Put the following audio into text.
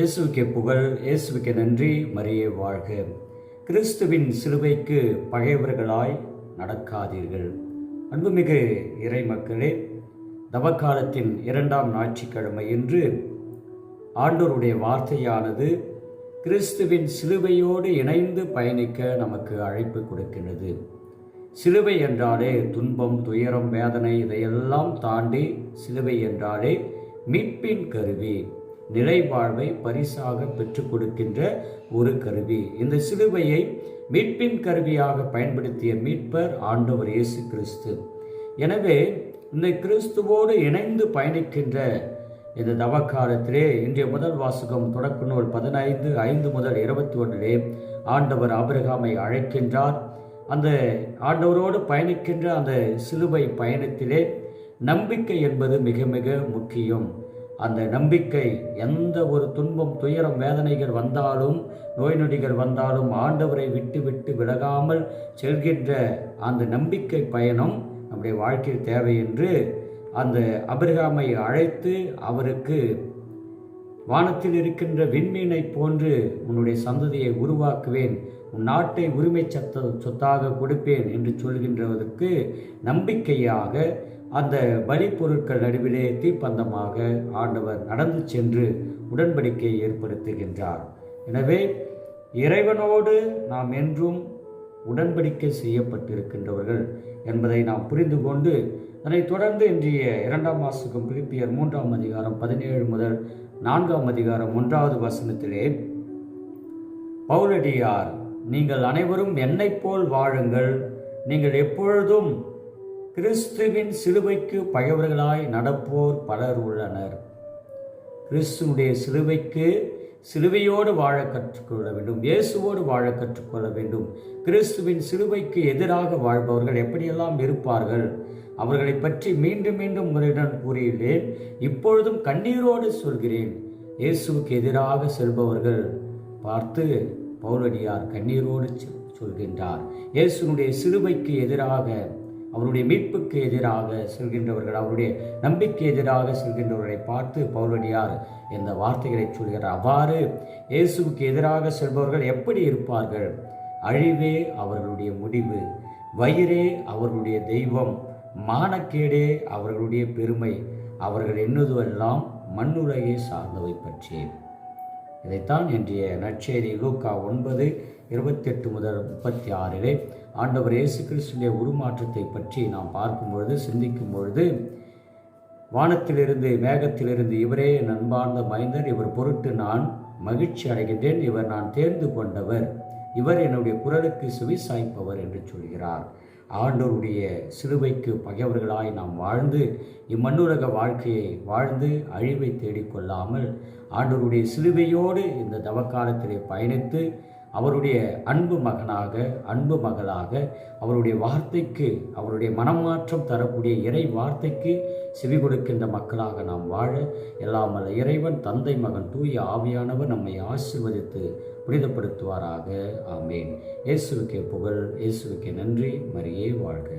இயேசுவுக்கே புகழ், இயேசுவுக்கே நன்றி, மரியே வாழ்க. கிறிஸ்துவின் சிலுவைக்கு பகைவர்களாய் நடக்காதீர்கள். அன்புமிகு இறை மக்களே, தவக்காலத்தின் 2ஆம் ஞாயிற்றுக்கிழமை என்று ஆண்டவருடைய வார்த்தையானது கிறிஸ்துவின் சிலுவையோடு இணைந்து பயணிக்க நமக்கு அழைப்பு கொடுக்கின்றது. சிலுவை என்றாலே துன்பம், துயரம், வேதனை இதையெல்லாம் தாண்டி சிலுவை என்றாலே மீட்பின் கருவி, நிலைவாழ்வை பரிசாக பெற்றுக் கொடுக்கின்ற ஒரு கருவி. இந்த சிலுவையை மீட்பின் கருவியாக பயன்படுத்திய மீட்பர் ஆண்டவர் இயேசு கிறிஸ்து. எனவே இந்த கிறிஸ்துவோடு இணைந்து பயணிக்கின்ற இந்த தவக்காலத்திலே இன்றைய முதல் வாசகம் தொடக்க நூல் 15:5 முதல் 21 ஆண்டவர் ஆபிரகாமை அழைக்கின்றார். அந்த ஆண்டவரோடு பயணிக்கின்ற அந்த சிலுவை பயணத்திலே நம்பிக்கை என்பது மிக மிக முக்கியம். அந்த நம்பிக்கை, எந்த ஒரு துன்பம், துயரம், வேதனைகள் வந்தாலும், நோய் நொடிகள் வந்தாலும் ஆண்டவரை விட்டு விட்டு விலகாமல் செல்கின்ற அந்த நம்பிக்கை பயணம் நம்முடைய வாழ்க்கையில் தேவை என்று அந்த ஆபிரகாமை அழைத்து அவருக்கு வானத்தில் இருக்கின்ற விண்மீனை போன்று உன்னுடைய சந்ததியை உருவாக்குவேன், உன் நாட்டை உரிமை சொத்தாக கொடுப்பேன் என்று சொல்கின்றதற்கு நம்பிக்கையாக அந்த பலி பொருட்கள் நடுவிலே தீப்பந்தமாக ஆண்டவர் நடந்து சென்று உடன்படிக்கையை ஏற்படுத்துகின்றார். எனவே இறைவனோடு நாம் என்றும் உடன்படிக்கை செய்யப்பட்டிருக்கின்றவர்கள் என்பதை நாம் புரிந்து கொண்டு, அதனைத் தொடர்ந்து இன்றைய 2ஆம் வாசகம் பிலிப்பியர் 3ஆம் அதிகாரம் 17 முதல் 4ஆம் அதிகாரம் 1வது வசனத்திலே பவுலடியார், நீங்கள் அனைவரும் என்னைப் போல் வாழுங்கள், நீங்கள் எப்பொழுதும் கிறிஸ்துவின் சிலுவைக்கு பகைவர்களாய் நடப்போர் பலர் உள்ளனர். கிறிஸ்துவுடைய சிலுவைக்கு சிலுவையோடு வாழ கற்றுக்கொள்ள வேண்டும், இயேசுவோடு வாழ கற்றுக்கொள்ள வேண்டும். கிறிஸ்துவின் சிலுவைக்கு எதிராக வாழ்பவர்கள் எப்படியெல்லாம் இருப்பார்கள், அவர்களை பற்றி மீண்டும் மீண்டும் உங்களிடம் கூறியுள்ளேன், இப்பொழுதும் கண்ணீரோடு சொல்கிறேன். இயேசுவுக்கு எதிராக செல்பவர்கள் பார்த்து பவுலடியார் கண்ணீரோடு சொல்கின்றார். இயேசுனுடைய சிலுவைக்கு எதிராக, அவருடைய மீட்புக்கு எதிராக செல்கின்றவர்கள், அவருடைய நம்பிக்கை எதிராக செல்கின்றவர்களை பார்த்து பவுலடியார் இந்த வார்த்தைகளை சொல்கிறார். அவ்வாறு இயேசுவுக்கு எதிராக செல்பவர்கள் எப்படி இருப்பார்கள்? அழிவே அவர்களுடைய முடிவு, வயிறே அவர்களுடைய தெய்வம், மானக்கேடே அவர்களுடைய பெருமை, அவர்கள் எண்ணுவதெல்லாம் மண்ணுலகை சார்ந்தவை பற்றி. இதைத்தான் இன்றைய நற்செய்தி லூக்கா 9:28 முதல் 36 ஆண்டவர் இயேசு கிறிஸ்துவின் உருமாற்றத்தை பற்றி நாம் பார்க்கும் பொழுது, சிந்திக்கும் பொழுது, வானத்திலிருந்து மேகத்திலிருந்து இவரே என் அன்பார்ந்த மைந்தர், இவர் பொருட்டு நான் மகிழ்ச்சி அடைகின்றேன், இவர் நான் தேர்ந்து கொண்டவர், இவர் என்னுடைய குரலுக்கு செவிசாய்ப்பவர் என்று சொல்கிறார். ஆண்டவருடைய சிலுவைக்கு பகைவர்களாய் நாம் வாழ்ந்து இம்மண்ணுலக வாழ்க்கையை வாழ்ந்து அழிவை தேடிக்கொள்ளாமல் ஆண்டவருடைய சிலுவையோடு இந்த தவக்காலத்திலே பயணித்து அவருடைய அன்பு மகனாக, அன்பு மகளாக, அவருடைய வார்த்தைக்கு, அவருடைய மனமாற்றம் தரக்கூடிய இறை வார்த்தைக்கு செவி கொடுக்கின்ற மக்களாக நாம் வாழ எல்லாம் வல்ல இறைவன், தந்தை, மகன், தூய ஆவியானவர் நம்மை ஆசீர்வதித்து புனிதப்படுத்துவாராக. ஆமேன். இயேசுவுக்கே புகழ், இயேசுவுக்கே நன்றி, மரியே வாழ்க.